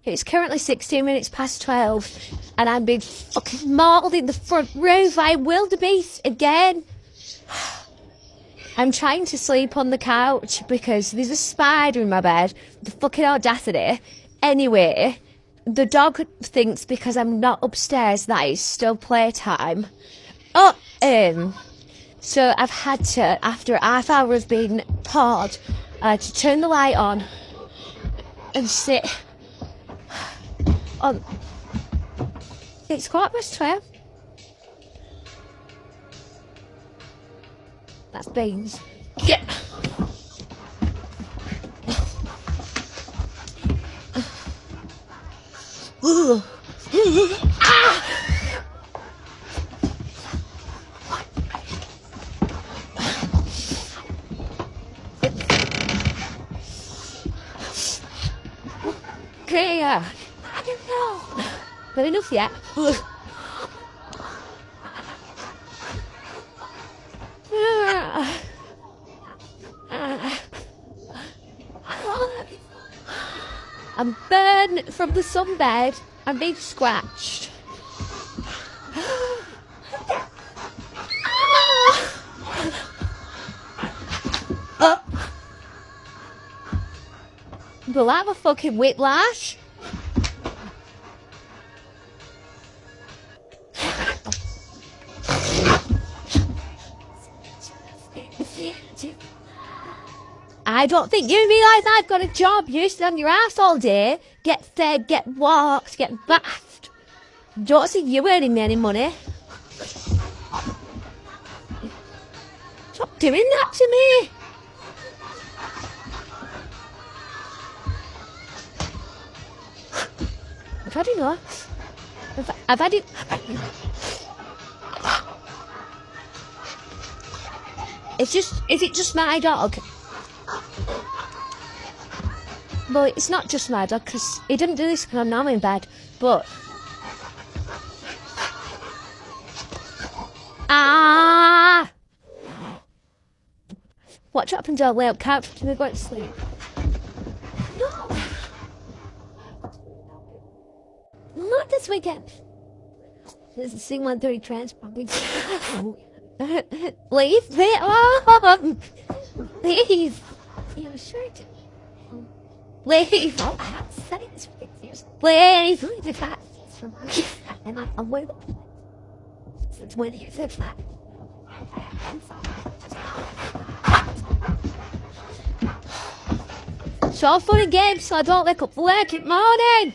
It's currently 16 minutes past 12, and I'm being fucking mauled in the front room by wildebeest again. I'm trying to sleep on the couch because there's a spider in my bed. The fucking audacity. Anyway, the dog thinks because I'm not upstairs that it's still playtime. So I've had to, after a half hour of being pawed, to turn the light on and sit on. It's 12:15. That's beans. Yeah. Okay, I don't know. But enough yet. I'm burned from the sunbed. I'm being scratched. Will I have a fucking whiplash? I don't think you realise I've got a job. You sit on your ass all day, get fed, get walked, get bathed. Don't see you earning me any money. Stop doing that to me. I've had enough. I've had it. Is it just my dog? Well, it's not just my dog, because he didn't do this because I'm in bed, but... Ah! What happens to I lay up couch until I go to sleep? No! Not this weekend. There's a C-130 transport. Leave me alone! Please! You're sure to... Leave! Oh, I have to say this for 6 years. Please! Leave the fat from me. And I'm with it. Since when you said flat. So fun and games so I don't wake up for work in the morning!